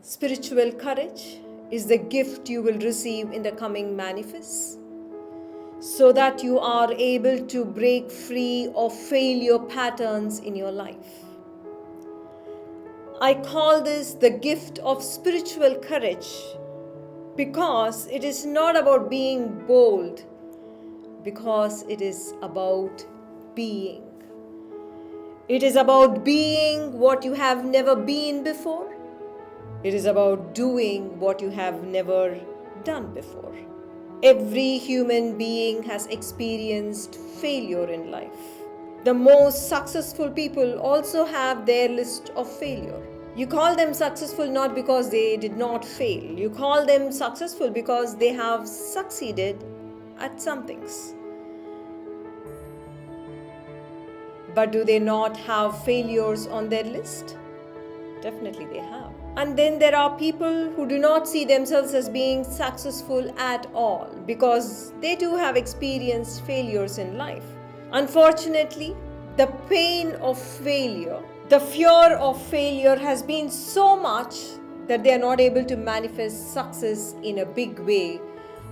Spiritual courage is the gift you will receive in the coming manifests, so that you are able to break free of failure patterns in your life. I call this the gift of spiritual courage because it is not about being bold, because it is about being. It is about being what you have never been before. It is about doing what you have never done before. Every human being has experienced failure in life. The most successful people also have their list of failure. You call them successful not because they did not fail. You call them successful because they have succeeded at some things. But do they not have failures on their list? Definitely they have. And then there are people who do not see themselves as being successful at all because they too have experienced failures in life. Unfortunately, the pain of failure, the fear of failure has been so much that they are not able to manifest success in a big way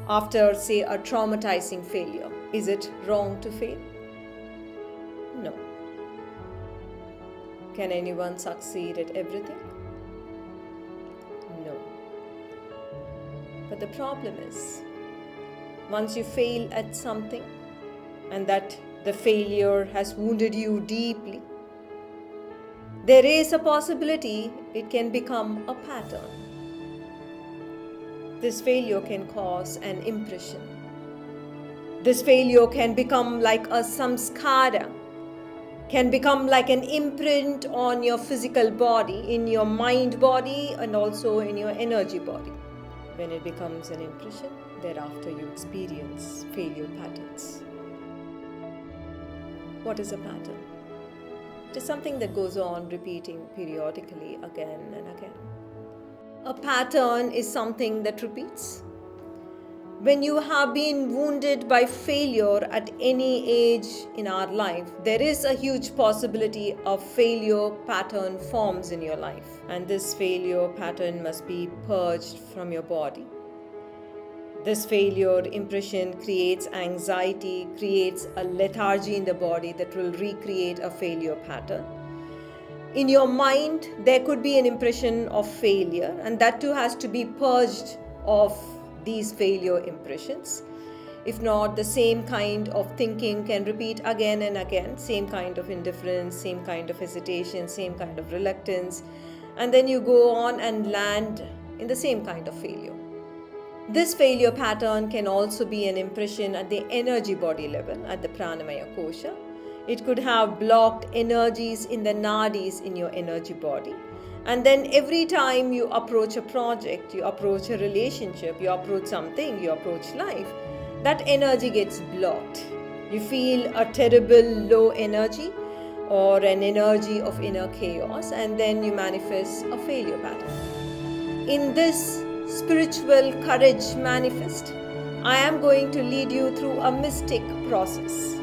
after, say, a traumatizing failure. Is it wrong to fail? No. Can anyone succeed at everything? No. But the problem is, once you fail at something and that the failure has wounded you deeply, there is a possibility it can become a pattern. This failure can cause an impression. This failure can become like a samskara, can become like an imprint on your physical body, in your mind body, and also in your energy body. When it becomes an impression, thereafter you experience failure patterns. What is a pattern? It is something that goes on repeating periodically again and again. A pattern is something that repeats. When you have been wounded by failure at any age in our life, there is a huge possibility of failure pattern forms in your life. And this failure pattern must be purged from your body. This failure impression creates anxiety, creates a lethargy in the body that will recreate a failure pattern. In your mind, there could be an impression of failure, and that too has to be purged of these failure impressions. If not, the same kind of thinking can repeat again and again, same kind of indifference, same kind of hesitation, same kind of reluctance, and then you go on and land in the same kind of failure. This failure pattern can also be an impression at the energy body level, at the pranamaya kosha. It could have blocked energies in the nadis in your energy body. And then every time you approach a project, you approach a relationship, you approach something, you approach life, that energy gets blocked. You feel a terrible low energy or an energy of inner chaos, and then you manifest a failure pattern. In this spiritual courage manifest, I am going to lead you through a mystic process.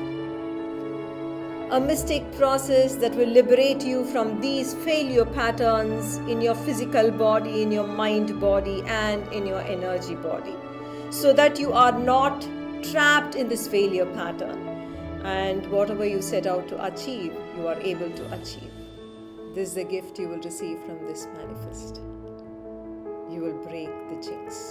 A mystic process that will liberate you from these failure patterns in your physical body, in your mind body, and in your energy body, so that you are not trapped in this failure pattern, and whatever you set out to achieve, you are able to achieve. This is the gift you will receive from this manifest. You will break the jinx.